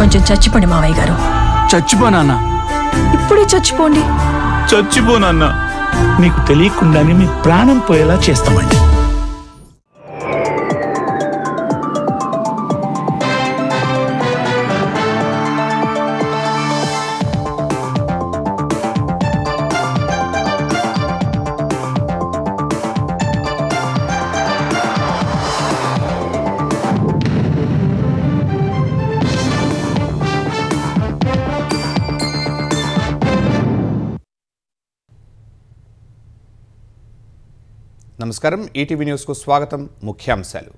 కొంచెం చచ్చిపోండి మావయ్య గారు. చచ్చిపోనా? ఇప్పుడే చచ్చిపోండి. చచ్చిపోనన్నా, మీకు తెలియకుండానే మీ ప్రాణం పోయేలా చేస్తామండి. నమస్కారం, ఈటీవీ న్యూస్కు స్వాగతం. ముఖ్యాంశాలు.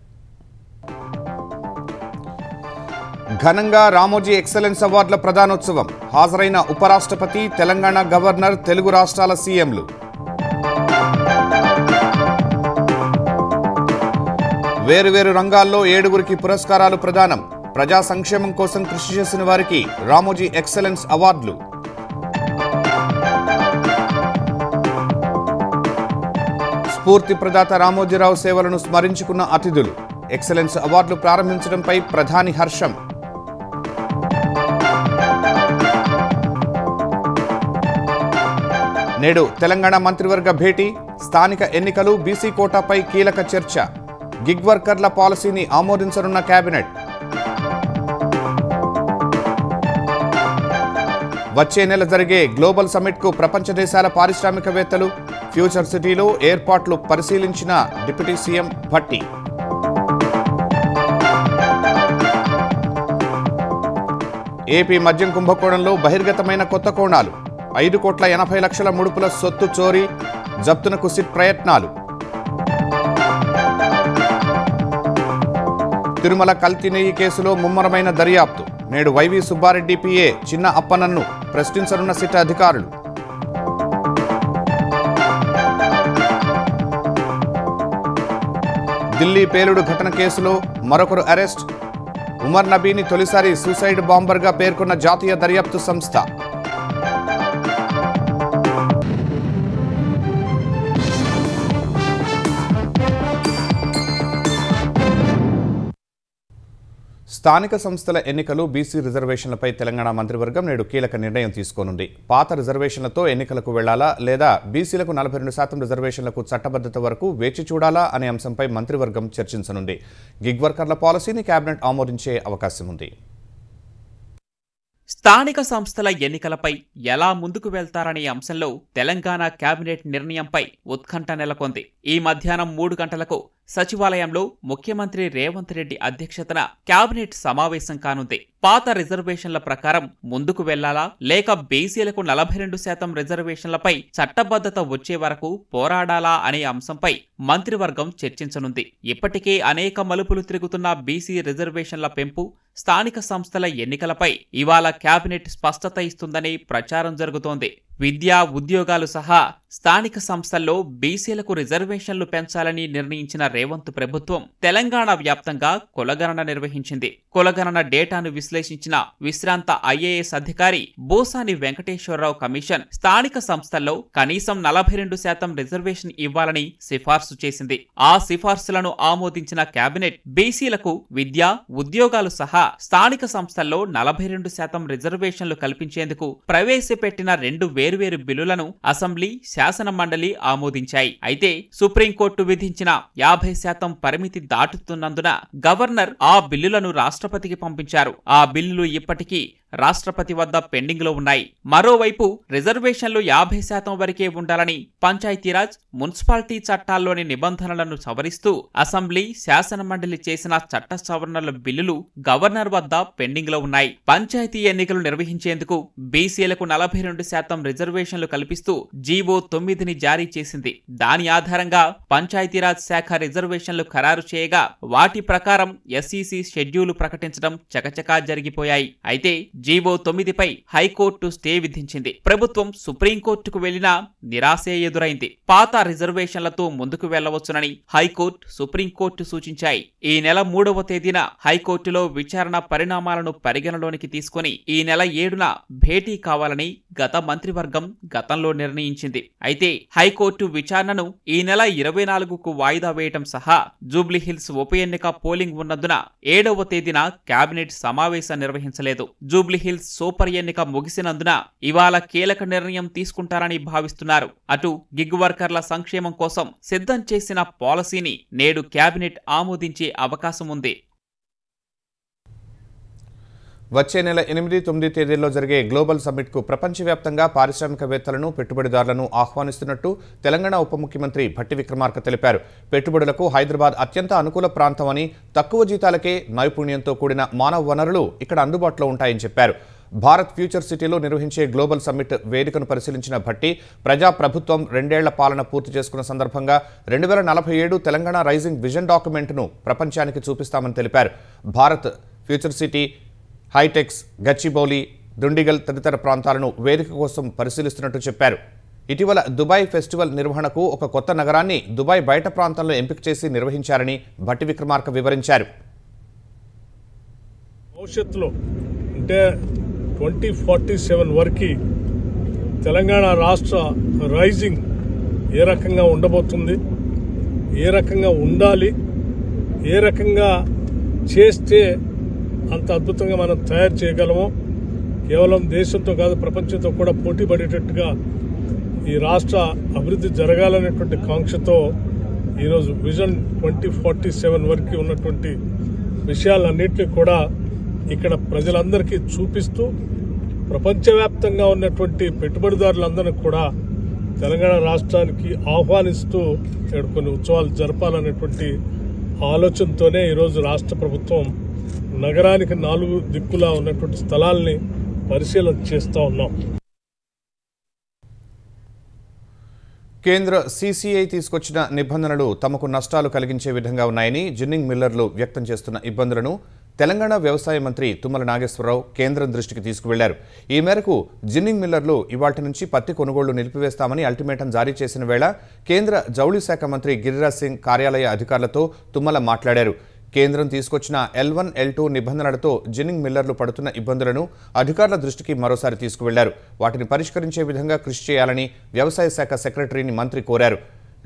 ఘనంగా రామోజీ ఎక్సలెన్స్ అవార్డుల ప్రదానోత్సవం. హాజరైన ఉపరాష్ట్రపతి, తెలంగాణ గవర్నర్, తెలుగు రాష్ట్రాల సీఎంలు. వేరువేరు రంగాల్లో 7గురికి పురస్కారాలు ప్రదానం. ప్రజా సంక్షేమం కోసం కృషి చేసిన వారికి రామోజీ ఎక్సలెన్స్ అవార్డులు. స్ఫూర్తి ప్రదాత రామోజీరావు సేవలను స్మరించుకున్న అతిథులు. ఎక్సలెన్స్ అవార్డులు ప్రారంభించడంపై ప్రధాని హర్షం. నేడు తెలంగాణ మంత్రివర్గ భేటీ. స్థానిక ఎన్నికలు, బీసీ కోటాపై కీలక చర్చ. గిగ్ వర్కర్ల పాలసీని ఆమోదించనున్న కేబినెట్. వచ్చే నెల జరిగే గ్లోబల్ సమ్మిట్కు ప్రపంచ దేశాల పారిశ్రామికవేత్తలు. ఫ్యూచర్ సిటీలో ఏర్పాట్లు పరిశీలించిన డిప్యూటీ సీఎం భట్టి. ఏపీ మద్యం కుంభకోణంలో బహిర్గతమైన కొత్త కోణాలు. 5,80,00,000 ముడుపుల సొత్తు చోరీ. జప్తునకు సిట్ ప్రయత్నాలు. తిరుమల కల్తీ నెయ్యి కేసులో ముమ్మరమైన దర్యాప్తు. నేడు వైవి సుబ్బారెడ్డి పిఏ చిన్న అప్పన్నను ప్రశ్నించనున్న సిట్ అధికారులు. ఢిల్లీ పేలుడు ఘటన కేసులో మరొకరు అరెస్ట్. ఉమర్ నబీని తొలిసారి సూసైడ్ బాంబర్గా పేర్కొన్న జాతీయ దర్యాప్తు సంస్థ. స్థానిక సంస్థల ఎన్నికలు, బీసీ రిజర్వేషన్లపై తెలంగాణ మంత్రివర్గం నేడు కీలక నిర్ణయం తీసుకోనుంది. పాత రిజర్వేషన్లతో ఎన్నికలకు వెళ్లాలా లేదా బీసీలకు 42% రిజర్వేషన్లకు చట్టబద్ధత వరకు వేచి చూడాలా అనే అంశంపై మంత్రివర్గం చర్చించనుంది. గిగ్ వర్కర్ల పాలసీని కేబినెట్ ఆమోదించే అవకాశం ఉంది. స్థానిక సంస్థల ఎన్నికలపై ఎలా ముందుకు వెళ్తారనే అంశంలో తెలంగాణ కేబినెట్ నిర్ణయంపై ఉత్కంఠ నెలకొంది. ఈ మధ్యాహ్నం 3 గంటలకు సచివాలయంలో ముఖ్యమంత్రి రేవంత్ రెడ్డి అధ్యక్షతన కేబినెట్ సమావేశం కానుంది. పాత రిజర్వేషన్ల ప్రకారం ముందుకు వెళ్లాలా లేక బీసీలకు 42% రిజర్వేషన్లపై చట్టబద్ధత వచ్చే వరకు పోరాడాలా అనే అంశంపై మంత్రివర్గం చర్చించనుంది. ఇప్పటికే అనేక మలుపులు తిరుగుతున్న బీసీ రిజర్వేషన్ల పెంపు, స్థానిక సంస్థల ఎన్నికలపై ఇవాళ కేబినెట్ స్పష్టత ఇస్తుందని ప్రచారం జరుగుతోంది. విద్యా, ఉద్యోగాలు సహా స్థానిక సంస్థల్లో బీసీలకు రిజర్వేషన్లు పెంచాలని నిర్ణయించిన రేవంత్ ప్రభుత్వం తెలంగాణ వ్యాప్తంగా కులగణన నిర్వహించింది. కులగణన డేటాను విశ్లేషించిన విశ్రాంత ఐఏఎస్ అధికారి బోసాని వెంకటేశ్వరరావు కమిషన్ స్థానిక సంస్థల్లో కనీసం 42% రిజర్వేషన్ ఇవ్వాలని సిఫార్సు చేసింది. ఆ సిఫార్సులను ఆమోదించిన కేబినెట్ బీసీలకు విద్యా, ఉద్యోగాలు సహా స్థానిక సంస్థల్లో 42% రిజర్వేషన్లు కల్పించేందుకు ప్రవేశపెట్టిన 2 వేర్వేరు బిల్లులను అసెంబ్లీ, శాసన మండలి ఆమోదించాయి. అయితే సుప్రీంకోర్టు విధించిన 50% పరిమితి దాటుతున్నందున గవర్నర్ ఆ బిల్లులను రాష్ట్రపతికి పంపించారు. ఆ బిల్లులు ఇప్పటికీ రాష్ట్రపతి వద్ద పెండింగ్ లో ఉన్నాయి. మరోవైపు రిజర్వేషన్లు 50% వరకే ఉండాలని పంచాయతీరాజ్, మున్సిపాలిటీ చట్టాల్లోని నిబంధనలను సవరిస్తూ అసెంబ్లీ, శాసన మండలి చేసిన చట్ట సవరణల బిల్లులు గవర్నర్ వద్ద పెండింగ్ లో ఉన్నాయి. పంచాయతీ ఎన్నికలు నిర్వహించేందుకు బీసీలకు 42% రిజర్వేషన్లు కల్పిస్తూ జీవో 9ని జారీ చేసింది. దాని ఆధారంగా పంచాయతీరాజ్ శాఖ రిజర్వేషన్లు ఖరారు చేయగా వాటి ప్రకారం ఎస్ఈసీ షెడ్యూలు ప్రకటించడం చకచకా జరిగిపోయాయి. అయితే జీవో 9పై హైకోర్టు స్టే విధించింది. ప్రభుత్వం సుప్రీంకోర్టుకు వెళ్లినా నిరాశే ఎదురైంది. పాత రిజర్వేషన్లతో ముందుకు వెళ్లవచ్చునని హైకోర్టు, సుప్రీంకోర్టు సూచించాయి. ఈ నెల 3వ తేదీన హైకోర్టులో విచారణ పరిణామాలను పరిగణలోనికి తీసుకుని ఈ నెల 7న భేటీ కావాలని గత మంత్రివర్గం గతంలో నిర్ణయించింది. అయితే హైకోర్టు విచారణను ఈ నెల 24కు వాయిదా వేయటం సహా జూబ్లీహిల్స్ ఉప ఎన్నిక పోలింగ్ ఉన్నందున 7వ తేదీన కేబినెట్ సమావేశం నిర్వహించలేదు. జూబ్లీహిల్స్ సూపర్ ఎన్నిక ముగిసినందున ఇవాళ కీలక నిర్ణయం తీసుకుంటారని భావిస్తున్నారు. అటు గిగ్ వర్కర్ల సంక్షేమం కోసం సిద్ధం చేసిన పాలసీని నేడు కేబినెట్ ఆమోదించే అవకాశం ఉంది. వచ్చే నెల 8-9 తేదీల్లో జరిగే గ్లోబల్ సమ్మిట్కు ప్రపంచవ్యాప్తంగా పారిశ్రామికవేత్తలను పెట్టుబడిదారులను ఆహ్వానిస్తున్నట్టు తెలంగాణ ఉప ముఖ్యమంత్రి భట్టి విక్రమార్క తెలిపారు. పెట్టుబడులకు హైదరాబాద్ అత్యంత అనుకూల ప్రాంతమని, తక్కువ జీతాలకే నైపుణ్యంతో కూడిన మానవ వనరులు ఇక్కడ అందుబాటులో ఉంటాయని చెప్పారు. భారత్ ఫ్యూచర్ సిటీలో నిర్వహించే గ్లోబల్ సమ్మిట్ వేదికను పరిశీలించిన భట్టి ప్రజాప్రభుత్వం 2 ఏళ్ల పాలన పూర్తి చేసుకున్న సందర్భంగా 2047 తెలంగాణ రైజింగ్ విజన్ డాక్యుమెంట్ను ప్రపంచానికి చూపిస్తామని తెలిపారు. భారత్ ఫ్యూచర్ సిటీ హైటెక్స్, గచ్చిబౌలి, దుండిగల్ తదితర ప్రాంతాలను వేదిక కోసం పరిశీలిస్తున్నట్టు చెప్పారు. ఇటీవల దుబాయ్ ఫెస్టివల్ నిర్వహణకు ఒక కొత్త నగరాన్ని దుబాయ్ బయట ప్రాంతంలో ఎంపిక చేసి నిర్వహించారని భట్టి విక్రమార్క వివరించారు. భవిష్యత్తులో అంటే 2047 వరకు తెలంగాణ రాష్ట్ర రైజింగ్ ఏ రకంగా ఉండబోతుంది, ఏ రకంగా ఉండాలి, ఏ రకంగా చేస్తే అంత అద్భుతంగా మనం తయారు చేయగలము, కేవలం దేశంతో కాదు ప్రపంచంతో కూడా పోటీ పడేటట్టుగా ఈ రాష్ట్ర అభివృద్ధి జరగాలనేటువంటి కాంక్షతో ఈరోజు విజన్ 2047 వరకు ఉన్నటువంటి విషయాలన్నింటినీ కూడా ఇక్కడ ప్రజలందరికీ చూపిస్తూ ప్రపంచవ్యాప్తంగా ఉన్నటువంటి పెట్టుబడిదారులందరినీ కూడా తెలంగాణ రాష్ట్రానికి ఆహ్వానిస్తూ ఇక్కడ కొన్ని ఉత్సవాలు జరపాలనేటువంటి ఆలోచనతోనే ఈరోజు రాష్ట్ర ప్రభుత్వం నగరానికి 4 దిక్కులా ఉన్నటువంటి స్థలాల్ని పరిశీలన చేస్తూ ఉన్నాం. కేంద్ర సీసీఐ తీసుకొచ్చిన నిబంధనలు తమకు నష్టాలు కలిగించే విధంగా ఉన్నాయని జిన్నింగ్ మిల్లర్లు వ్యక్తం చేస్తున్న ఇబ్బందులను తెలంగాణ వ్యవసాయ మంత్రి తుమ్మల నాగేశ్వరరావు కేంద్రం దృష్టికి తీసుకువెళ్లారు. ఈ మేరకు జిన్నింగ్ మిల్లర్లు ఇవాళ్టి నుంచి పత్తి కొనుగోళ్లు నిలిపివేస్తామని అల్టిమేటం జారీ చేసిన వేళ కేంద్ర జౌళి శాఖ మంత్రి గిరిరాజ్ సింగ్ కార్యాలయ అధికారులతో తుమ్మల మాట్లాడారు. కేంద్రం తీసుకొచ్చిన L1, L2 నిబంధనలతో జిన్నింగ్ మిల్లర్లు పడుతున్న ఇబ్బందులను అధికారుల దృష్టికి మరోసారి తీసుకువెళ్లారు. వాటిని పరిష్కరించే విధంగా కృషి చేయాలని వ్యవసాయ శాఖ సెక్రటరీని మంత్రి కోరారు.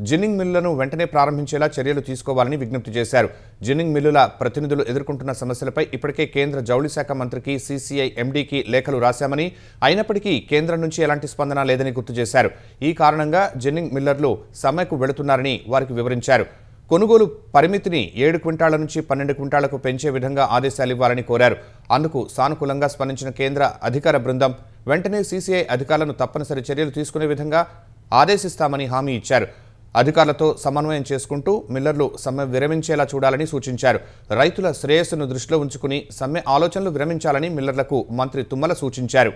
జిన్నింగ్ మిల్లులను వెంటనే ప్రారంభించేలా చర్యలు తీసుకోవాలని విజ్ఞప్తి చేశారు. జిన్నింగ్ మిల్లుల ప్రతినిధులు ఎదుర్కొంటున్న సమస్యలపై ఇప్పటికే కేంద్ర జౌళి శాఖ మంత్రికి, సీసీఐ ఎండీకి లేఖలు రాశామని, అయినప్పటికీ కేంద్రం నుంచి ఎలాంటి స్పందన లేదని గుర్తు చేశారు. ఈ కారణంగా జిన్నింగ్ మిల్లర్లు సమ్మెకు వెళుతున్నారని వారికి వివరించారు. కొనుగోలు పరిమితిని 7 క్వింటాళ్ల నుంచి 12 క్వింటాళ్లకు పెంచే విధంగా ఆదేశాలు ఇవ్వాలని కోరారు. అందుకు సానుకూలంగా స్పందించిన కేంద్ర అధికార బృందం వెంటనే సీసీఐ అధికారులను తప్పనిసరి చర్యలు తీసుకునే విధంగా ఆదేశిస్తామని హామీ ఇచ్చారు. అధికారులతో సమన్వయం చేసుకుంటూ మిల్లర్లు సమ్మె విరమించేలా చూడాలని సూచించారు. రైతుల శ్రేయస్సును దృష్టిలో ఉంచుకుని సమ్మె ఆలోచనలు విరమించాలని మిల్లర్లకు మంత్రి తుమ్మల సూచించారు.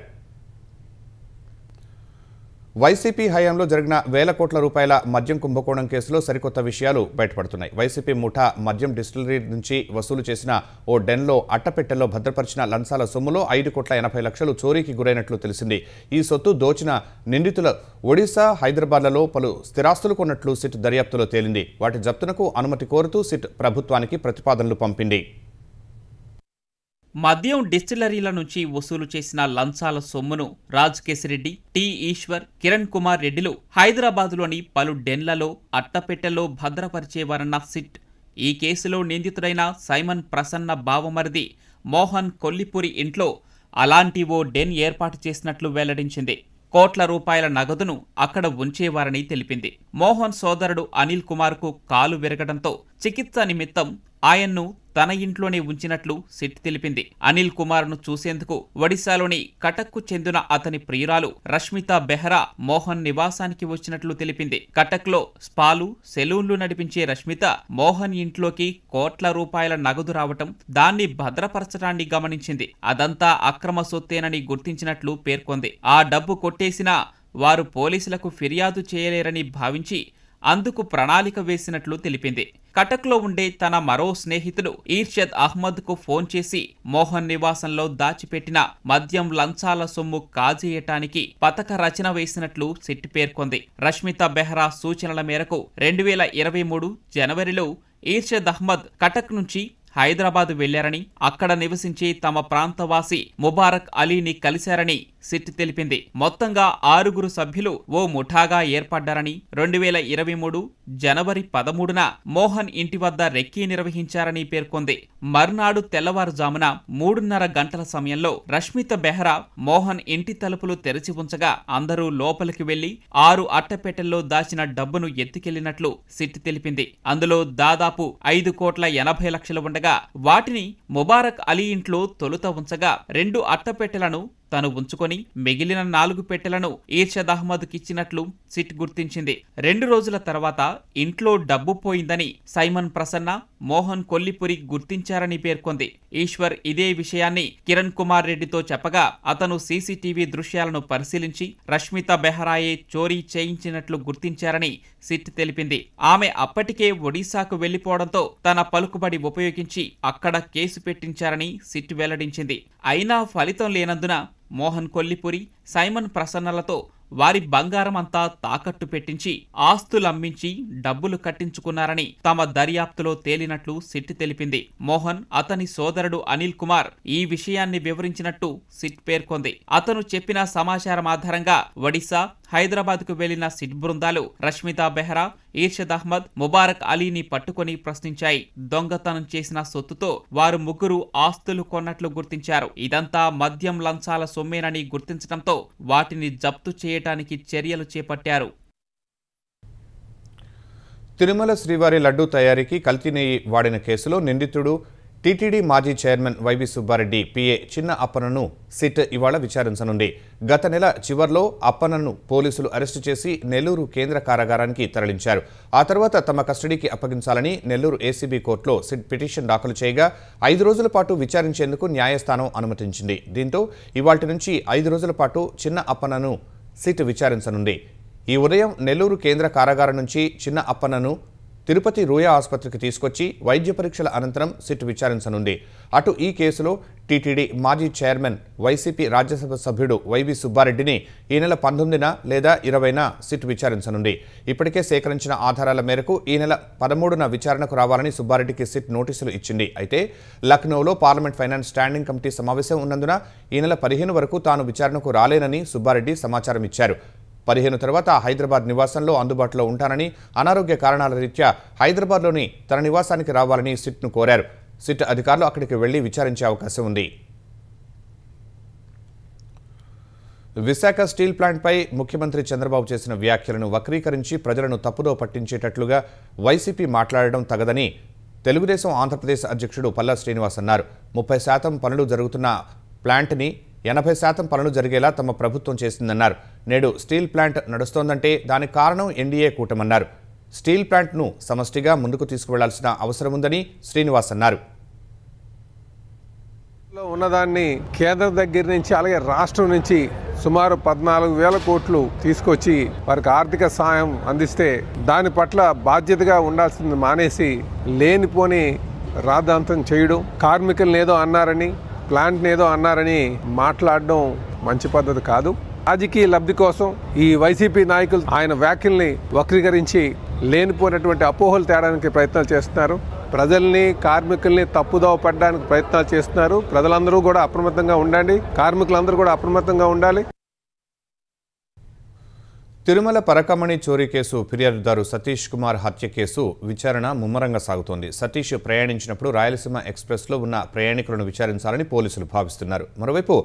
వైసీపీ హయాంలో జరిగిన వేల కోట్ల రూపాయల మద్యం కుంభకోణం కేసులో సరికొత్త విషయాలు బయటపడుతున్నాయి. వైసీపీ ముఠా మద్యం డిస్టిలరీ నుంచి వసూలు చేసిన ఓ డెన్లో అట్టపెట్టెల్లో భద్రపరిచిన లంచాల సొమ్ములో 5,80,00,000 చోరీకి గురైనట్లు తెలిసింది. ఈ సొత్తు దోచిన నిందితుల ఒడిశా, హైదరాబాద్లలో పలు స్థిరాస్తులు కొన్నట్లు సిట్ దర్యాప్తులో తేలింది. వాటి జప్తునకు అనుమతి కోరుతూ సిట్ ప్రభుత్వానికి ప్రతిపాదనలు పంపింది. మద్యం డిస్టిలరీల నుంచి వసూలు చేసిన లంచాల సొమ్మును రాజ్కేశిరెడ్డి, టి ఈశ్వర్, కిరణ్ కుమార్ రెడ్డిలు హైదరాబాదులోని పలు డెన్లలో అట్టపెట్టెల్లో భద్రపరిచేవారన్న సిట్ ఈ కేసులో నిందితుడైన సైమన్ ప్రసన్న బావమరిది మోహన్ కొల్లిపురి ఇంట్లో అలాంటి ఓ డెన్ ఏర్పాటు చేసినట్లు వెల్లడించింది. కోట్ల రూపాయల నగదును అక్కడ ఉంచేవారని తెలిపింది. మోహన్ సోదరుడు అనిల్ కుమార్కు కాలు విరగడంతో చికిత్స నిమిత్తం ఆయన్ను తన ఇంట్లోనే ఉంచినట్లు సిట్ తెలిపింది. అనిల్ కుమార్ను చూసేందుకు ఒడిశాలోని కటక్కు చెందిన అతని ప్రియురాలు రష్మితా బెహ్రా మోహన్ నివాసానికి వచ్చినట్లు తెలిపింది. కటక్లో స్పాలు, సెలూన్లు నడిపించే రష్మిత మోహన్ ఇంట్లోకి కోట్ల రూపాయల నగదు రావటం, దాన్ని భద్రపరచడాన్ని గమనించింది. అదంతా అక్రమ సొత్తేనని గుర్తించినట్లు పేర్కొంది. ఆ డబ్బు కొట్టేసినా వారు పోలీసులకు ఫిర్యాదు చేయలేరని భావించి అందుకు ప్రణాళిక వేసినట్లు తెలిపింది. కటక్లో ఉండే తన మరో స్నేహితుడు ఈర్షద్ అహ్మద్కు ఫోన్ చేసి మోహన్ నివాసంలో దాచిపెట్టిన మద్యం లంచాల సొమ్ము కాజేయటానికి పథక రచన వేసినట్లు సిట్ పేర్కొంది. రష్మితా బెహ్రా సూచనల మేరకు 2023 జనవరిలో ఈర్షద్ అహ్మద్ కటక్ నుంచి హైదరాబాద్ వెళ్లారని, అక్కడ నివసించే తమ ప్రాంతవాసి ముబారక్ అలీని కలిశారని సిట్ తెలిపింది. మొత్తంగా 6 సభ్యులు ఓ ముఠాగా ఏర్పడ్డారని 2023 జనవరి 13న మోహన్ ఇంటి వద్ద రెక్కీ నిర్వహించారని పేర్కొంది. మర్నాడు తెల్లవారుజామున 3:30 గంటల సమయంలో రష్మిత బెహ్రా మోహన్ ఇంటి తలుపులు తెరిచి ఉంచగా అందరూ లోపలికి వెళ్లి 6 అట్టపెట్టెల్లో దాచిన డబ్బును ఎత్తుకెళ్లినట్లు సిట్ తెలిపింది. అందులో దాదాపు 5,80,00,000 ఉండగా వాటిని ముబారక్ అలీ ఇంట్లో తొలుత ఉంచగా 2 అట్టపెట్టెలను తను ఉంచుకొని మిగిలిన 4 పెట్టెలను ఇర్షద్ అహ్మద్ కిచ్చినట్లు సిట్ గుర్తించింది. 2 రోజుల తర్వాత ఇంట్లో డబ్బు పోయిందని సైమన్ ప్రసన్న, మోహన్ కొల్లిపురి గుర్తించారని పేర్కొంది. ఈశ్వర్ ఇదే విషయాన్ని కిరణ్ కుమార్ రెడ్డితో చెప్పగా అతను సీసీటీవీ దృశ్యాలను పరిశీలించి రష్మిత బెహ్రాయే చోరీ చేయించినట్లు గుర్తించారని సిట్ తెలిపింది. ఆమె అప్పటికే ఒడిశాకు వెళ్లిపోవడంతో తన పలుకుబడి ఉపయోగించి అక్కడ కేసు పెట్టించారని సిట్ వెల్లడించింది. అయినా ఫలితం లేనందున మోహన్ కొల్లిపురి, సైమన్ ప్రసన్నలతో వారి బంగారం అంతా తాకట్టు పెట్టించి ఆస్తులమ్మించి డబ్బులు కట్టించుకున్నారని తమ దర్యాప్తులో తేలినట్లు సిట్ తెలిపింది. మోహన్, అతని సోదరుడు అనిల్ కుమార్ ఈ విషయాన్ని వివరించినట్టు సిట్ పేర్కొంది. అతను చెప్పిన సమాచారం ఆధారంగా ఒడిశా, హైదరాబాద్కు వెళ్లిన సిట్ బృందాలు రష్మితా బెహ్రా, ఇర్షద్ అహ్మద్, ముబారక్ అలీని పట్టుకొని ప్రశ్నించాయి. దొంగతనం చేసిన సొత్తుతో వారు 3 ఆస్తులు కొన్నట్లు గుర్తించారు. ఇదంతా మద్యం లంచాల సొమ్మేనని గుర్తించడంతో వాటిని జప్తు చేయడానికి చర్యలు చేపట్టారు. తిరుమల శ్రీవారి లడ్డూ తయారీకి కల్తీ నెయ్యి వాడిన కేసులో నిందితుడు టీటీడీ మాజీ చైర్మన్ వైవి సుబ్బారెడ్డి పిఏ చిన్న అప్పన్నను సిట్ ఇవాళ విచారించనుంది. గత నెల చివర్లో అప్పన్నను పోలీసులు అరెస్టు చేసి నెల్లూరు కేంద్ర కారాగారానికి తరలించారు. ఆ తర్వాత తమ కస్టడీకి అప్పగించాలని నెల్లూరు ఏసీబీ కోర్టులో సిట్ పిటిషన్ దాఖలు చేయగా 5 రోజుల పాటు విచారించేందుకు న్యాయస్థానం అనుమతించింది. దీంతో ఇవాల్టి నుంచి 5 రోజుల పాటు చిన్న అప్పన్నను సిట్ విచారించనుంది. ఈ ఉదయం నెల్లూరు కేంద్ర కారాగారం నుంచి చిన్న అప్పన్నను తిరుపతి రూయా ఆసుపత్రికి తీసుకొచ్చి వైద్య పరీక్షల అనంతరం సిట్ విచారించనుంది. అటు ఈ కేసులో టీటీడీ మాజీ చైర్మన్, వైసీపీ రాజ్యసభ సభ్యుడు వైవి సుబ్బారెడ్డిని ఈ నెల 19న లేదా 20న సిట్ విచారించనుంది. ఇప్పటికే సేకరించిన ఆధారాల మేరకు ఈ నెల 13న విచారణకు రావాలని సుబ్బారెడ్డికి సిట్ నోటీసులు ఇచ్చింది. అయితే లక్నోలో పార్లమెంట్ ఫైనాన్స్ స్టాండింగ్ కమిటీ సమావేశం ఉన్నందున ఈ నెల 15 వరకు తాను విచారణకు రాలేనని సుబ్బారెడ్డి సమాచారం ఇచ్చారు. 15 తర్వాత హైదరాబాద్ నివాసంలో అందుబాటులో ఉంటానని, అనారోగ్య కారణాల రీత్యా హైదరాబాద్లోని తన నివాసానికి రావాలని సిట్ను కోరారు. సిట్ అధికారులు అక్కడికి వెళ్లి విచారించే అవకాశం ఉంది. విశాఖ స్టీల్ ప్లాంట్పై ముఖ్యమంత్రి చంద్రబాబు చేసిన వ్యాఖ్యలను వక్రీకరించి ప్రజలను తప్పుదో పట్టించేటట్లుగా వైసీపీ మాట్లాడడం తగదని తెలుగుదేశం ఆంధ్రప్రదేశ్ అధ్యక్షుడు పల్లా శ్రీనివాస్ అన్నారు. 30% పనులు జరుగుతున్న ప్లాంట్ని 80% పనులు జరిగేలా తమ ప్రభుత్వం చేసిందన్నారు. నేడు స్టీల్ ప్లాంట్ నడుస్తోందంటే దానికి కారణం ఎన్డీఏ కూటమన్నారు. స్టీల్ ప్లాంట్ను సమష్టిగా ముందుకు తీసుకువెళ్లాల్సిన అవసరం ఉందని శ్రీనివాస్ అన్నారు. ఉన్నదాన్ని కేంద్రం దగ్గర నుంచి అలాగే రాష్ట్రం నుంచి సుమారు 14,000 కోట్లు తీసుకొచ్చి వారికి ఆర్థిక సాయం అందిస్తే దాని పట్ల బాధ్యతగా ఉండాల్సింది మానేసి లేనిపోని రాద్ధాంతం చేయడం, కార్మికులను ఏదో అన్నారని, ప్లాంట్ని ఏదో అన్నారని మాట్లాడడం మంచి పద్ధతి కాదు. రాజకీయ లబ్ధి కోసం ఈ వైసీపీ నాయకులు ఆయన వ్యాఖ్యల్ని వక్రీకరించి లేనిపోయినటువంటి అపోహలు తేడానికి ప్రయత్నాలు చేస్తున్నారు. ప్రజల్ని, కార్మికుల్ని తప్పుదోవ పడడానికి ప్రయత్నాలు చేస్తున్నారు. ప్రజలందరూ కూడా అప్రమత్తంగా ఉండండి, కార్మికులందరూ కూడా అప్రమత్తంగా ఉండాలి. తిరుమల పరకమణి చోరీ కేసు ఫిర్యాదుదారు సతీష్ కుమార్ హత్య కేసు విచారణ ముమ్మరంగా సాగుతోంది. సతీష్ ప్రయాణించినప్పుడు రాయలసీమ ఎక్స్ప్రెస్లో ఉన్న ప్రయాణికులను విచారించాలని పోలీసులు భావిస్తున్నారు. మరోవైపు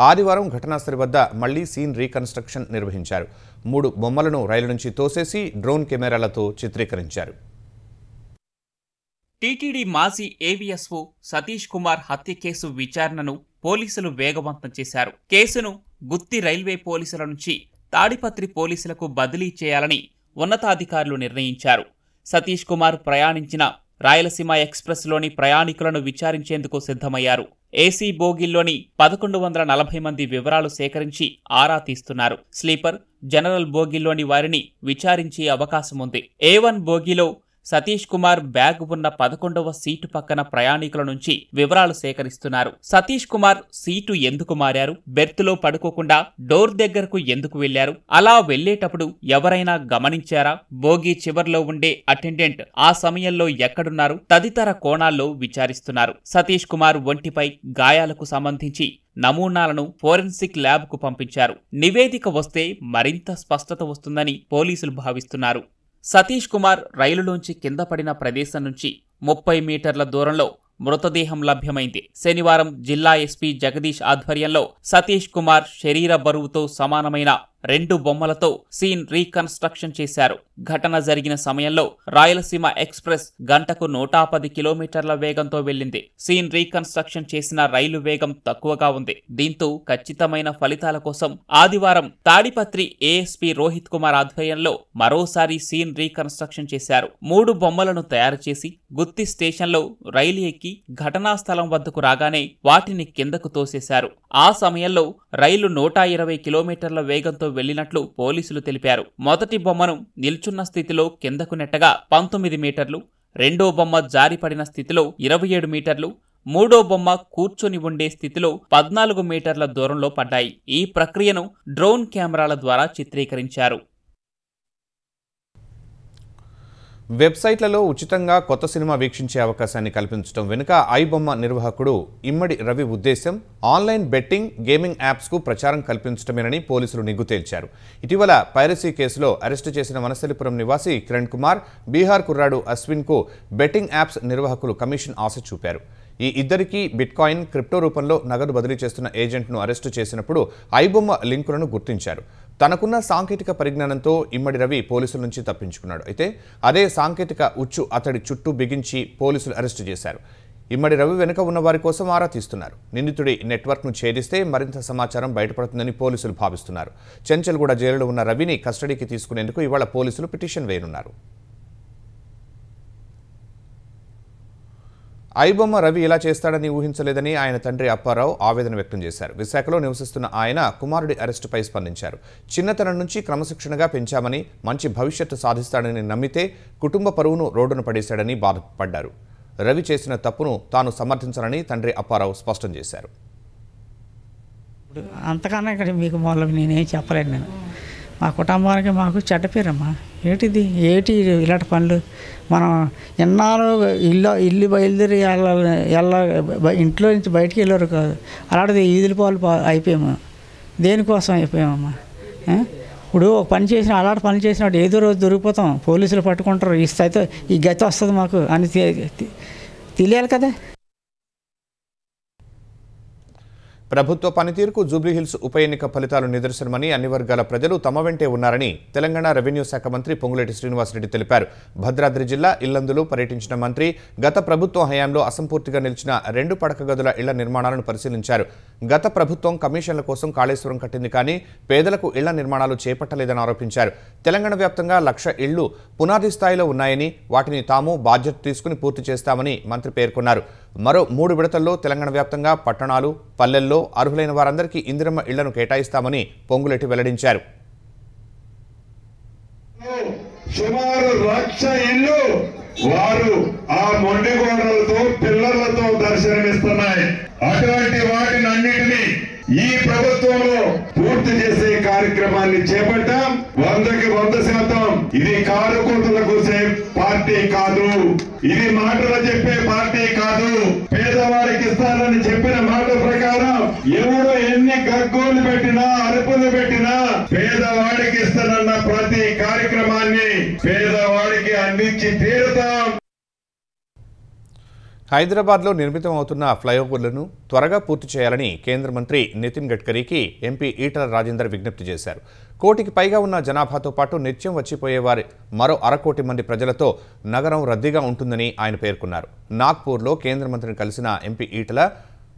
ఆదివారం ఘటనాస్థలి వద్ద మళ్లీ సీన్ రీకన్స్ట్రక్షన్ నిర్వహించారు. 3 బొమ్మలను రైలు నుంచి తోసేసి డ్రోన్ కెమెరాలతో చిత్రీకరించారు. టీటీడీ మాజీ ఏవీఎస్ఓ సతీష్ కుమార్ హత్య కేసు విచారణను పోలీసులు వేగవంతం చేశారు. కేసును గుత్తి రైల్వే పోలీసుల నుంచి తాడిపత్రి పోలీసులకు బదిలీ చేయాలని ఉన్నతాధికారులు నిర్ణయించారు. సతీష్ కుమార్ ప్రయాణించిన రాయలసీమ ఎక్స్ప్రెస్లోని ప్రయాణికులను విచారించేందుకు సిద్ధమయ్యారు. ఏసీ బోగిల్లోని 1140 మంది వివరాలు సేకరించి ఆరా తీస్తున్నారు. స్లీపర్, జనరల్ బోగిల్లోని వారిని విచారించే అవకాశం ఉంది. A1 బోగిలో సతీష్ కుమార్ బ్యాగ్ ఉన్న 11వ సీటు పక్కన ప్రయాణికుల నుంచి వివరాలు సేకరిస్తున్నారు. సతీష్ కుమార్ సీటు ఎందుకు మారారు, బెర్త్లో పడుకోకుండా డోర్ దగ్గరకు ఎందుకు వెళ్లారు, అలా వెళ్లేటప్పుడు ఎవరైనా గమనించారా, బోగి చివర్లో ఉండే అటెండెంట్ ఆ సమయంలో ఎక్కడున్నారు తదితర కోణాల్లో విచారిస్తున్నారు. సతీష్ కుమార్ ఒంటిపై గాయాలకు సంబంధించి నమూనాలను ఫోరెన్సిక్ ల్యాబ్కు పంపించారు. నివేదిక వస్తే మరింత స్పష్టత వస్తుందని పోలీసులు భావిస్తున్నారు. సతీష్ కుమార్ రైలులోంచి కింద పడిన ప్రదేశం నుంచి 30 మీటర్ల దూరంలో మృతదేహం లభ్యమైంది. శనివారం జిల్లా ఎస్పీ జగదీష్ ఆధ్వర్యంలో సతీష్ కుమార్ శరీర బరువుతో సమానమైన 2 బొమ్మలతో సీన్ రీకన్స్ట్రక్షన్ చేశారు. ఘటన జరిగిన సమయంలో రాయలసీమ ఎక్స్ప్రెస్ గంటకు 110 కిలోమీటర్ల వేగంతో వెళ్లింది. సీన్ రీకన్స్ట్రక్షన్ చేసిన రైలు వేగం తక్కువగా ఉంది. దీంతో ఖచ్చితమైన ఫలితాల కోసం ఆదివారం తాడిపత్రి ఏఎస్పీ రోహిత్ కుమార్ ఆధ్వర్యంలో మరోసారి సీన్ రీకన్స్ట్రక్షన్ చేశారు. 3 బొమ్మలను తయారు చేసి గుత్తి స్టేషన్లో రైలు ఎక్కి ఘటనా స్థలం వద్దకు రాగానే వాటిని కిందకు తోసేశారు. ఆ సమయంలో రైలు 120 కిలోమీటర్ల వేగంతో వెళ్లినట్లు పోలీసులు తెలిపారు. మొదటి బొమ్మను నిల్చున్న స్థితిలో కిందకు నెట్టగా 19 మీటర్లు, రెండో బొమ్మ జారిపడిన స్థితిలో 27 మీటర్లు, మూడో బొమ్మ కూర్చొని ఉండే స్థితిలో 14 మీటర్ల దూరంలో పడ్డాయి. ఈ ప్రక్రియను డ్రోన్ కెమెరాల ద్వారా చిత్రీకరించారు. వెబ్సైట్లలో ఉచితంగా కొత్త సినిమా వీక్షించే అవకాశాన్ని కల్పించడం వెనుక ఐబొమ్మ నిర్వాహకుడు ఇమ్మడి రవి ఉద్దేశం ఆన్లైన్ బెట్టింగ్, గేమింగ్ యాప్స్కు ప్రచారం కల్పించడమేనని పోలీసులు నిగ్గు తేల్చారు. ఇటీవల పైరసీ కేసులో అరెస్టు చేసిన వనస్థలిపురం నివాసి కిరణ్ కుమార్, బీహార్ కుర్రాడు అశ్విన్కు బెట్టింగ్ యాప్స్ నిర్వాహకులు కమిషన్ ఆశ చూపారు. ఈ ఇద్దరికీ బిట్కాయిన్, క్రిప్టో రూపంలో నగదు బదిలీ చేస్తున్న ఏజెంట్ను అరెస్టు చేసినప్పుడు ఐబొమ్మ లింకులను గుర్తించారు. తనకున్న సాంకేతిక పరిజ్ఞానంతో ఇమ్మడి రవి పోలీసుల నుంచి తప్పించుకున్నాడు. అయితే అదే సాంకేతిక ఉచ్చు అతడి చుట్టూ బిగించి పోలీసులు అరెస్టు చేశారు. ఇమ్మడి రవి వెనుక ఉన్న వారి కోసం ఆరా తీస్తున్నారు. నిందితుడి నెట్వర్క్ను ఛేదిస్తే మరింత సమాచారం బయటపడుతుందని పోలీసులు భావిస్తున్నారు. చెంచల్గూడ జైలులో ఉన్న రవిని కస్టడీకి తీసుకునేందుకు ఇవాళ పోలీసులు పిటిషన్ వేయనున్నారు. ఐబొమ్మ రవి ఇలా చేస్తాడని ఊహించలేదని ఆయన తండ్రి అప్పారావు ఆవేదన వ్యక్తం చేశారు. విశాఖలో నివసిస్తున్న ఆయన కుమారుడి అరెస్టుపై స్పందించారు. చిన్నతనం నుంచి క్రమశిక్షణగా పెంచామని, మంచి భవిష్యత్తు సాధిస్తాడని నమ్మితే కుటుంబ పరువును రోడ్డున పడేశాడని బాధపడ్డారు. రవి చేసిన తప్పును తాను సమర్థించాలని తండ్రి అప్పారావు స్పష్టం చేశారు. అంతకన్నా ఇక్కడ మీకు మొదలు నేనేం చెప్పలేను. నేను మా కుటుంబానికి మాకు చెడ్డ పేరమ్మా. ఏటి ఇలాంటి పనులు మనం ఎన్నాళ్ళు ఇల్లు బయలుదేరి ఇంట్లో నుంచి బయటికి వెళ్ళారు కాదు. అలాంటిది ఈదుల పాలు అయిపోయాము. దేనికోసం అయిపోయామమ్మా? ఇప్పుడు ఒక పని చేసిన అలాంటి పని చేసినప్పుడు ఏదో రోజు దొరికిపోతాం, పోలీసులు పట్టుకుంటారు. ఈ గతి వస్తుంది మాకు అని తెలియాలి కదా. ప్రభుత్వ పనితీరుకు జూబ్లీహిల్స్ ఉప ఎన్నిక ఫలితాలు నిదర్శనమని అన్ని వర్గాల ప్రజలు తమ వెంటే ఉన్నారని తెలంగాణ రెవెన్యూ శాఖ మంత్రి పొంగులేటి శ్రీనివాసరెడ్డి తెలిపారు. భద్రాద్రి జిల్లా ఇల్లందులో పర్యటించిన మంత్రి గత ప్రభుత్వం హయాంలో అసంపూర్తిగా నిలిచిన 2 పడక గదుల ఇళ్ల నిర్మాణాలను పరిశీలించారు. గత ప్రభుత్వం కమిషన్ల కోసం కాళేశ్వరం కట్టింది కానీ పేదలకు ఇళ్ల నిర్మాణాలు చేపట్టలేదని ఆరోపించారు. తెలంగాణ వ్యాప్తంగా 1,00,000 ఇళ్లు పునాది స్థాయిలో ఉన్నాయని, వాటిని తాము బాధ్యత తీసుకుని పూర్తి చేస్తామని మంత్రి పేర్కొన్నారు. మరో 3 విడతల్లో తెలంగాణ వ్యాప్తంగా పట్టణాలు, పల్లెల్లో అర్హులైన వారందరికీ ఇందిరమ్మ ఇళ్లను కేటాయిస్తామని పొంగులేటి వెల్లడించారు. సుమారు 1,00,000 ఇళ్లు వారు ఆ మొండి గోడలతో పిల్లర్లతో దర్శనమిస్తున్నాయి. అటువంటి వాటిని అన్నిటినీ ఈ ప్రభుత్వంలో పూర్తి చేసే కార్యక్రమాన్ని చేపట్టాం. 100కి 100%. ఇది కారుకూతలు కూసే పార్టీ కాదు, ఇది మాటలు చెప్పే పార్టీ కాదు. పేదవాడికి ఇస్తానని చెప్పిన మాట ప్రకారం ఎవరు ఎన్ని గగ్గోలు పెట్టినా, అరుపులు పెట్టినా పేదవాడికి ఇస్తానన్న ప్రతి కార్యక్రమాన్ని పేదవాడికి అందించి తీరుతాం. హైదరాబాద్లో నిర్మితం అవుతున్న ఫ్లైఓవర్లను త్వరగా పూర్తి చేయాలని కేంద్ర మంత్రి నితిన్ గడ్కరీకి ఎంపీ ఈటల రాజేందర్ విజ్ఞప్తి చేశారు. 1 కోటికి పైగా ఉన్న జనాభాతో పాటు నిత్యం వచ్చిపోయేవారి మరో 1/2 కోటి మంది ప్రజలతో నగరం రద్దీగా ఉంటుందని ఆయన పేర్కొన్నారు. నాగ్పూర్లో కేంద్ర మంత్రిని కలిసిన ఎంపీ ఈటల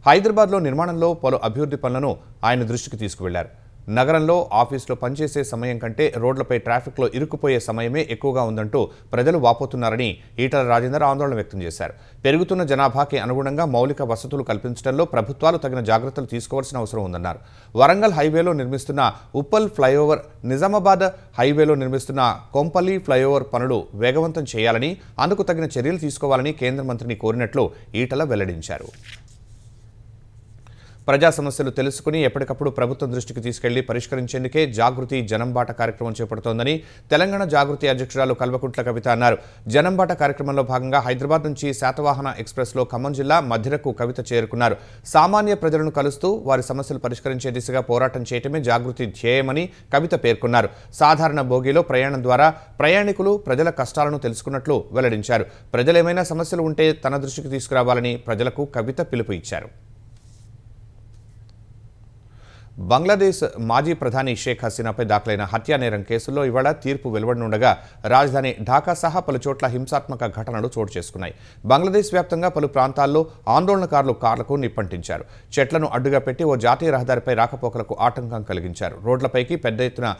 హైదరాబాద్లో నిర్మాణంలో పలు అభివృద్ధి పనులను ఆయన దృష్టికి తీసుకువెళ్లారు. నగరంలో ఆఫీసులో పనిచేసే సమయం కంటే రోడ్లపై ట్రాఫిక్లో ఇరుక్కుపోయే సమయమే ఎక్కువగా ఉందంటూ ప్రజలు వాపోతున్నారని ఈటల రాజేందర్ ఆందోళన వ్యక్తం చేశారు. పెరుగుతున్న జనాభాకి అనుగుణంగా మౌలిక వసతులు కల్పించడంలో ప్రభుత్వాలు తగిన జాగ్రత్తలు తీసుకోవాల్సిన అవసరం ఉందన్నారు. వరంగల్ హైవేలో నిర్మిస్తున్న ఉప్పల్ ఫ్లైఓవర్, నిజామాబాద్ హైవేలో నిర్మిస్తున్న కొంపల్లి ఫ్లైఓవర్ పనులు వేగవంతం చేయాలని, అందుకు తగిన చర్యలు తీసుకోవాలని కేంద్ర మంత్రిని కోరినట్లు ఈటల వెల్లడించారు. ప్రజా సమస్యలు తెలుసుకుని ఎప్పటికప్పుడు ప్రభుత్వం దృష్టికి తీసుకెళ్లి పరిష్కరించేందుకే జాగృతి జనంబాట కార్యక్రమం చేపడుతోందని తెలంగాణ జాగృతి అధ్యక్షురాలు కల్వకుంట్ల కవిత అన్నారు. జనంబాట కార్యక్రమంలో భాగంగా హైదరాబాద్ నుంచి శాతవాహన ఎక్స్ప్రెస్లో ఖమ్మం జిల్లా మధ్యరకు కవిత చేరుకున్నారు. సామాన్య ప్రజలను కలుస్తూ వారి సమస్యలు పరిష్కరించే దిశగా పోరాటం చేయటమే జాగృతి ధ్యేయమని కవిత పేర్కొన్నారు. సాధారణ బోగీలో ప్రయాణం ద్వారా ప్రయాణికులు ప్రజల కష్టాలను తెలుసుకున్నట్లు వెల్లడించారు. ప్రజలేమైనా సమస్యలు ఉంటే తన దృష్టికి తీసుకురావాలని ప్రజలకు కవిత పిలుపు ఇచ్చారు. బంగ్లాదేశ్ మాజీ ప్రధాని షేక్ హసీనాపై దాఖలైన హత్యా నేరం కేసుల్లో ఇవాళ తీర్పు వెలువడనుండగా రాజధాని ఢాకా సహా పలు చోట్ల హింసాత్మక ఘటనలు చోటు చేసుకున్నాయి. బంగ్లాదేశ్ వ్యాప్తంగా పలు ప్రాంతాల్లో ఆందోళనకారులు కార్లకు నిప్పంటించారు. చెట్లను అడ్డుగా పెట్టి ఓ జాతీయ రహదారిపై రాకపోకలకు ఆటంకం కలిగించారు. రోడ్లపైకి పెద్ద ఎత్తున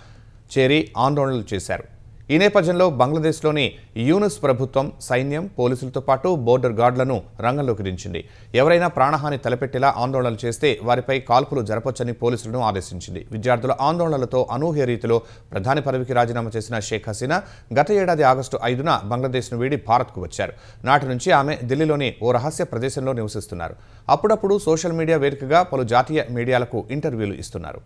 చేరి ఆందోళనలు చేశారు. ఈ నేపథ్యంలో బంగ్లాదేశ్లోని యూనుస్ ప్రభుత్వం సైన్యం, పోలీసులతో పాటు బోర్డర్ గార్డులను రంగంలోకి దించింది. ఎవరైనా ప్రాణహాని తలపెట్టేలా ఆందోళనలు చేస్తే వారిపై కాల్పులు జరపొచ్చని పోలీసులను ఆదేశించింది. విద్యార్థుల ఆందోళనలతో అనూహ్య రీతిలో ప్రధాని పదవికి రాజీనామా చేసిన షేక్ హసీనా గత ఏడాది ఆగస్టు 5న బంగ్లాదేశ్ను వీడి భారత్కు వచ్చారు. నాటి నుంచి ఆమె ఢిల్లీలోని ఓ రహస్య ప్రదేశంలో నివసిస్తున్నారు. అప్పుడప్పుడు సోషల్ మీడియా వేదికగా పలు జాతీయ మీడియాలకు ఇంటర్వ్యూలు ఇస్తున్నారు.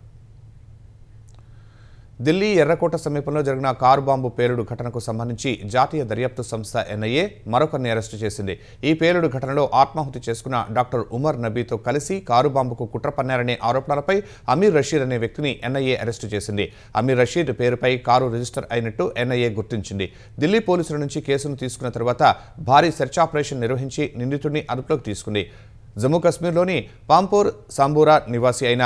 ఢిల్లీ ఎర్రకోట సమీపంలో జరిగిన కారు బాంబు పేలుడు ఘటనకు సంబంధించి జాతీయ దర్యాప్తు సంస్థ ఎన్ఐఏ మరొకరిని అరెస్టు చేసింది. ఈ పేలుడు ఘటనలో ఆత్మాహుతి చేసుకున్న డాక్టర్ ఉమర్ నబీతో కలిసి కారు బాంబుకు కుట్ర పన్నారనే ఆరోపణలపై అమీర్ రషీద్ అనే వ్యక్తిని ఎన్ఐఏ అరెస్టు చేసింది. అమీర్ రషీద్ పేరుపై కారు రిజిస్టర్ అయినట్టు ఎన్ఐఏ గుర్తించింది. ఢిల్లీ పోలీసుల నుంచి కేసును తీసుకున్న తర్వాత భారీ సెర్చ్ ఆపరేషన్ నిర్వహించి నిందితుడిని అదుపులోకి తీసుకుంది. జమ్మూ కశ్మీర్లోని పాంపూర్ సాంబూరా నివాసి అయిన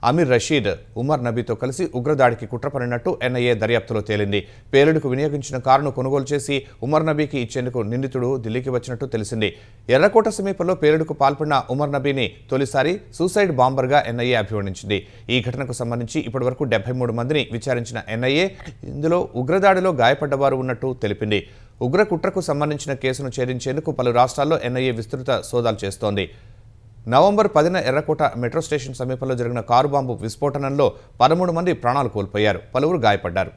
అమీర్ రషీద్ ఉమర్ నబీతో కలిసి ఉగ్రదాడికి కుట్రపడినట్టు ఎన్ఐఏ దర్యాప్తులో తేలింది. పేలుడుకు వినియోగించిన కారును కొనుగోలు చేసి ఉమర్ నబీకి ఇచ్చేందుకు నిందితుడు ఢిల్లీకి వచ్చినట్టు తెలిసింది. ఎర్రకోట సమీపంలో పేలుడుకు పాల్పడిన ఉమర్ నబీని తొలిసారి సూసైడ్ బాంబర్గా ఎన్ఐఏ అభివర్ణించింది. ఈ ఘటనకు సంబంధించి ఇప్పటివరకు 73 మందిని విచారించిన ఎన్ఐఏ ఇందులో ఉగ్రదాడిలో గాయపడ్డవారు ఉన్నట్టు తెలిపింది. ఉగ్ర కుట్రకు సంబంధించిన కేసును ఛేదించేందుకు పలు రాష్ట్రాల్లో ఎన్ఐఏ విస్తృత సోదాలు చేస్తోంది. నవంబర్ 10న ఎర్రకోట మెట్రో స్టేషన్ సమీపంలో జరిగిన కారు బాంబు విస్ఫోటనంలో 13 మంది ప్రాణాలు కోల్పోయారు, పలువురు గాయపడ్డారు.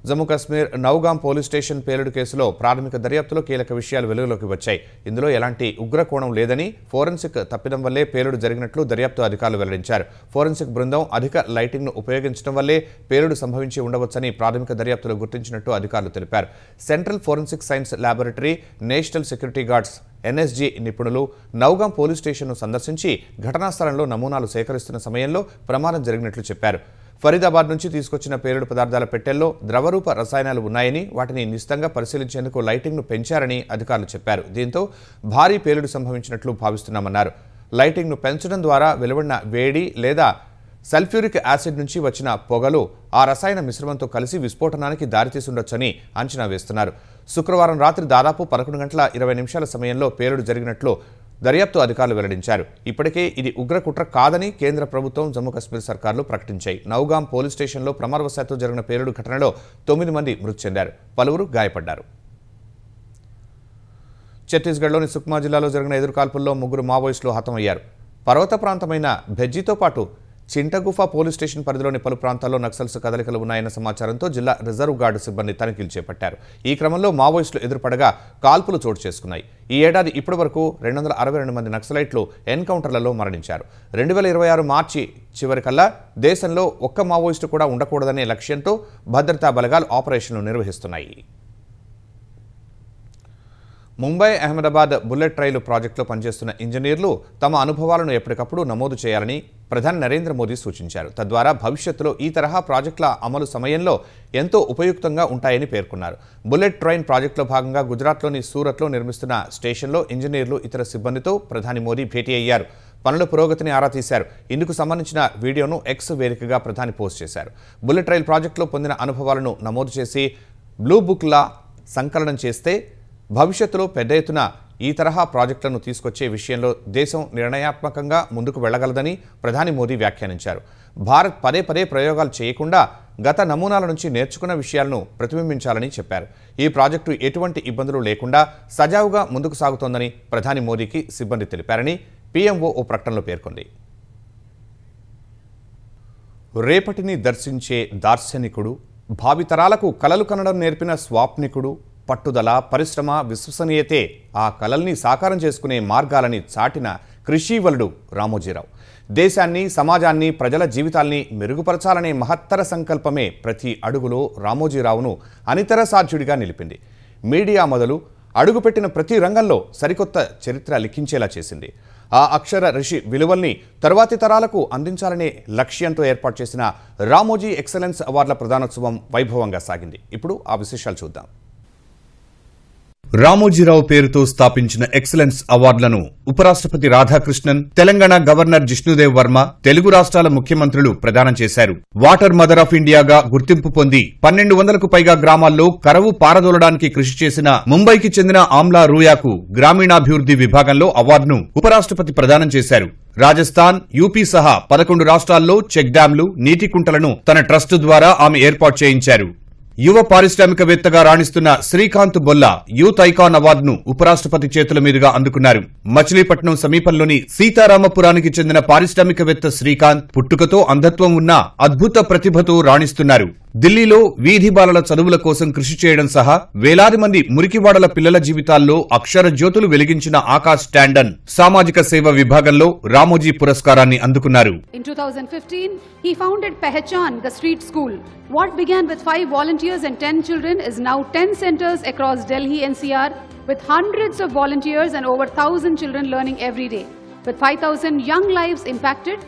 జమ్మూ కాశ్మీర్ నౌగాం పోలీస్ స్టేషన్ పేలుడు కేసులో ప్రాథమిక దర్యాప్తులో కీలక విషయాలు వెలుగులోకి వచ్చాయి. ఇందులో ఎలాంటి ఉగ్రకోణం లేదని, ఫోరెన్సిక్ తప్పిదం వల్లే పేలుడు జరిగినట్లు దర్యాప్తు అధికారులు వెల్లడించారు. ఫోరెన్సిక్ బృందం అధిక లైటింగ్ను ఉపయోగించడం వల్లే పేలుడు సంభవించి ఉండవచ్చని ప్రాథమిక దర్యాప్తులో గుర్తించినట్టు అధికారులు తెలిపారు. Central forensic science laboratory, national security guards NSG నిపుణులు నౌగాం పోలీస్ స్టేషన్ను సందర్శించి ఘటనా స్థలంలో నమూనాలు సేకరిస్తున్న సమయంలో ప్రమాదం జరిగినట్లు చెప్పారు. ఫరీదాబాద్ నుంచి తీసుకొచ్చిన పేలుడు పదార్థాల పెట్టెల్లో ద్రవరూప రసాయనాలు ఉన్నాయని, వాటిని నిశితంగా పరిశీలించేందుకు లైటింగ్ను పెంచారని అధికారులు చెప్పారు. దీంతో భారీ పేలుడు సంభవించినట్లు భావిస్తున్నామన్నారు. లైటింగ్ను పెంచడం ద్వారా వెలువడిన వేడి లేదా సల్ఫ్యూరిక్ యాసిడ్ నుంచి వచ్చిన పొగలు ఆ రసాయన మిశ్రమంతో కలిసి విస్ఫోటనానికి దారితీసుండొచ్చని అంచనా వేస్తున్నారు. శుక్రవారం రాత్రి దాదాపు 11 గంటల 20 నిమిషాల సమయంలో పేలుడు జరిగినట్లు దర్యాప్తు అధికారులు వెల్లడించారు. ఇప్పటికే ఇది ఉగ్రకుట్ర కాదని కేంద్ర ప్రభుత్వం, జమ్మూ కాశ్మీర్ సర్కార్లు ప్రకటించాయి. నౌగాం పోలీస్ స్టేషన్లో ప్రమాదవశాత్తు జరిగిన పేలుడు ఘటనలో 9 మంది మృతి చెందారు, పలువురు గాయపడ్డారు. ఛత్తీస్గఢ్లోని సుక్మా జిల్లాలో జరిగిన ఎదురుకాల్పుల్లో 3 మావోయిస్టులు హతమయ్యారు. పర్వత ప్రాంతమైన భెజ్జీతో పాటు చింటగుఫా పోలీస్ స్టేషన్ పరిధిలోని పలు ప్రాంతాల్లో నక్సల్స్ కదలికలు ఉన్నాయన్న సమాచారంతో జిల్లా రిజర్వ్ గార్డు సిబ్బంది తనిఖీలు చేపట్టారు. ఈ క్రమంలో మావోయిస్టులు ఎదురుపడగా కాల్పులు చోటు చేసుకున్నాయి. ఈ ఏడాది ఇప్పటి వరకు 262 మంది నక్సలైట్లు ఎన్కౌంటర్లలో మరణించారు. 2026 మార్చి చివరికల్లా దేశంలో ఒక్క మావోయిస్టు కూడా ఉండకూడదనే లక్ష్యంతో భద్రతా బలగాలు ఆపరేషన్లు నిర్వహిస్తున్నాయి. ముంబై అహ్మదాబాద్ బుల్లెట్ రైలు ప్రాజెక్టులో పనిచేస్తున్న ఇంజనీర్లు తమ అనుభవాలను ఎప్పటికప్పుడు నమోదు చేయాలని ప్రధాని నరేంద్ర మోదీ సూచించారు. తద్వారా భవిష్యత్తులో ఈ తరహా ప్రాజెక్టుల అమలు సమయంలో ఎంతో ఉపయుక్తంగా ఉంటాయని పేర్కొన్నారు. బుల్లెట్ ట్రైన్ ప్రాజెక్టులో భాగంగా గుజరాత్లోని సూరత్లో నిర్మిస్తున్న స్టేషన్లో ఇంజనీర్లు, ఇతర సిబ్బందితో ప్రధాని మోదీ భేటీ అయ్యారు. పనుల పురోగతిని ఆరా తీశారు. ఇందుకు సంబంధించిన వీడియోను ఎక్స్ వేదికగా ప్రధాని పోస్ట్ చేశారు. బుల్లెట్ రైల్ ప్రాజెక్టులో పొందిన అనుభవాలను నమోదు చేసి బ్లూ బుక్లా సంకలనం చేస్తే భవిష్యత్తులో పెద్ద ఎత్తున ఈ తరహా ప్రాజెక్టులను తీసుకొచ్చే విషయంలో దేశం నిర్ణయాత్మకంగా ముందుకు వెళ్లగలదని ప్రధాని మోదీ వ్యాఖ్యానించారు. భారత్ పదే పదే ప్రయోగాలు చేయకుండా గత నమూనాల నుంచి నేర్చుకున్న విషయాలను ప్రతిబింబించాలని చెప్పారు. ఈ ప్రాజెక్టు ఎటువంటి ఇబ్బందులు లేకుండా సజావుగా ముందుకు సాగుతోందని ప్రధాని మోదీకి సిబ్బంది తెలిపారని పీఎంఓ ఓ ప్రకటనలో పేర్కొంది. రేపటిని దర్శించే దార్శనికుడు, భావితరాలకు కలలు కనడం నేర్పిన స్వాప్నికుడు, పట్టుదల, పరిశ్రమ, విశ్వసనీయతే ఆ కలల్ని సాకారం చేసుకునే మార్గాలని చాటిన కృషీవలుడు రామోజీరావు. దేశాన్ని, సమాజాన్ని, ప్రజల జీవితాల్ని మెరుగుపరచాలనే మహత్తర సంకల్పమే ప్రతి అడుగులో రామోజీరావును అనితర సాధ్యుడిగా నిలిపింది. మీడియా మొదలు అడుగుపెట్టిన ప్రతి రంగంలో సరికొత్త చరిత్ర లిఖించేలా చేసింది. ఆ అక్షర ఋషి విలువల్ని తరువాతి తరాలకు అందించాలనే లక్ష్యంతో ఏర్పాటు చేసిన రామోజీ ఎక్సలెన్స్ అవార్డుల ప్రదానోత్సవం వైభవంగా సాగింది. ఇప్పుడు ఆ విశేషాలు చూద్దాం. రామోజీరావు పేరుతో స్థాపించిన ఎక్సలెన్స్ అవార్డులను ఉపరాష్ట్రపతి రాధాకృష్ణన్, తెలంగాణ గవర్నర్ జిష్ణుదేవ్ వర్మ, తెలుగు రాష్ట్రాల ముఖ్యమంత్రులు ప్రదానం చేశారు. వాటర్ మదర్ ఆఫ్ ఇండియాగా గుర్తింపు పొంది 1200కు పైగా గ్రామాల్లో కరవు పారదోలడానికి కృషి చేసిన ముంబైకి చెందిన ఆమ్లా రూయాకు గ్రామీణాభివృద్ధి విభాగంలో అవార్డును ఉపరాష్ట్రపతి ప్రదానం చేశారు. రాజస్థాన్, యూపీ సహా 11 రాష్ట్రాల్లో చెక్ డ్యాంలు, నీటి కుంటలను తన ట్రస్టు ద్వారా ఆమె ఏర్పాటు చేయించారు. యువ పారిశ్రామికవేత్తగా రాణిస్తున్న శ్రీకాంత్ బొల్లా యూత్ ఐకాన్ అవార్డును ఉపరాష్ట్రపతి చేతుల మీదుగా అందుకున్నారు. మచిలీపట్నం సమీపంలోని సీతారామపురానికి చెందిన పారిశ్రామికవేత్త శ్రీకాంత్ పుట్టుకతో అంధత్వం ఉన్న అద్భుత ప్రతిభతో రాణిస్తున్నారు. ఢిల్లీలో వీధి బాలల చదువుల కోసం కృషి చేయడం సహా వేలాది మంది మురికివాడల పిల్లల జీవితాల్లో అక్షర జ్యోతులు వెలిగించిన ఆకాశ్ టాండన్ సామాజిక సేవ విభాగంలో రామోజీ పురస్కారాన్ని అందుకున్నారు. In 2015, he founded Pehchan, the street school. What began with 5 volunteers and 10 children is now 10 centers across Delhi NCR with hundreds of volunteers and over 1,000 children learning every day. With 5,000 young lives impacted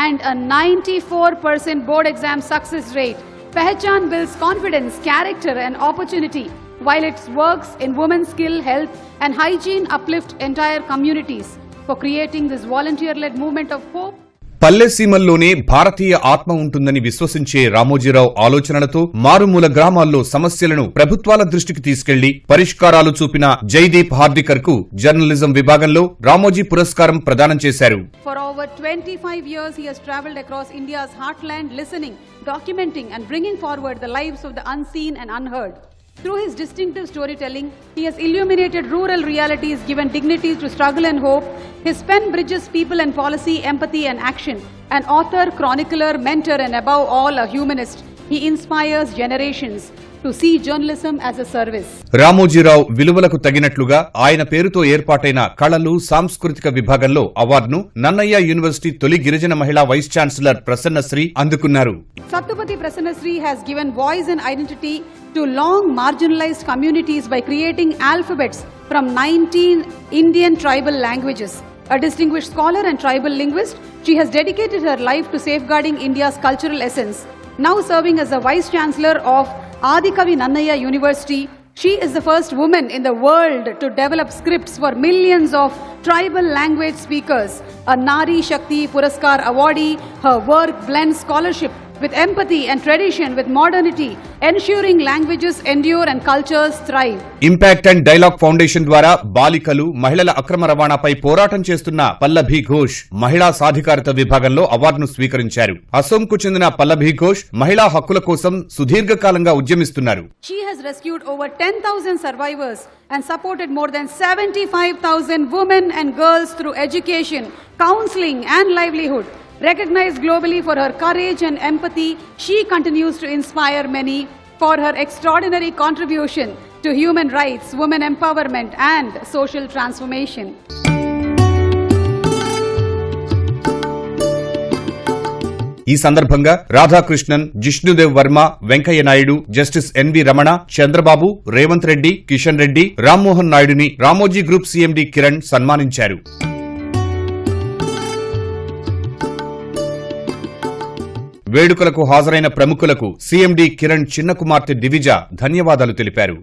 and a 94% board exam success rate, Pehchan builds confidence, character and opportunity, while its works in women's skill, health and hygiene uplift entire communities for creating this volunteer-led movement of hope. పల్లెసీమల్లోనే భారతీయ ఆత్మ ఉంటుందని విశ్వసించే రామోజీరావు ఆలోచనలతో మారుమూల గ్రామాల్లో సమస్యలను ప్రభుత్వాల దృష్టికి తీసుకెళ్లి పరిష్కారాలు చూపిన జైదీప్ హార్దికర్ కు జర్నలిజం విభాగంలో రామోజీ పురస్కారం ప్రదానం చేశారు. For over 25 years he has travelled across India's heartland, listening, documenting and bringing forward the lives of the unseen and unheard. Through his distinctive storytelling, he has illuminated rural realities, given dignity to struggle and hope. His pen bridges people and policy, empathy and action. An author, chronicler, mentor and above all a humanist, he inspires generations to see journalism as a service. Ramoji Rao విలువలకు తగినట్లుగా ఆయన పేరుతో ఏర్పాటైన కళలు, సాంస్కృతిక విభాగంలో అవార్డును Nannaya university తొలి గిరిజన మహిళా వైస్ ఛాన్సలర్ ప్రసన్నశ్రీ అందుకున్నారు. Satyapati Prasanasri has given voice and identity to long marginalized communities by creating alphabets from 19 Indian tribal languages. A distinguished scholar and tribal linguist, she has dedicated her life to safeguarding India's cultural essence. Now serving as the Vice Chancellor of Adikavi Nannaya University, she is the first woman in the world to develop scripts for millions of tribal language speakers. A Nari Shakti Puraskar awardee, her work blends scholarship with empathy and tradition with modernity, ensuring languages endure and cultures thrive. Impact and dialogue foundation ద్వారా బాలికలు, మహిళల అక్రమ రవాణాపై పోరాటం చేస్తున్న పల్లభి ఘోష్ మహిళా సాధికారత విభాగంలో అవార్డును స్వీకరించారు. అసోంకు చెందిన పల్లభి ఘోష్ మహిళా హక్కుల కోసం సుదీర్ఘకాలంగా ఉద్యమిస్తున్నారు. She has rescued over 10,000 survivors and supported more than 75,000 women and girls through education, counseling and livelihood. Recognized globally for her courage and empathy, she continues to inspire many for her extraordinary contribution to human rights, women empowerment and social transformation. ఈ సందర్భంగా Radhakrishnan, Jishnu Dev Varma, Venkaiah Naidu, justice N V Ramana, Chandrababu, Revanth Reddy, Kishan Reddy, Rammohan నాయుడుని Ramoji group CMD Kiran సన్మానించారు. వేడుకలకు హాజరైన ప్రముఖులకు CMD Kiran చిన్న కుమార్తె దివిజ ధన్యవాదాలు తెలిపారు.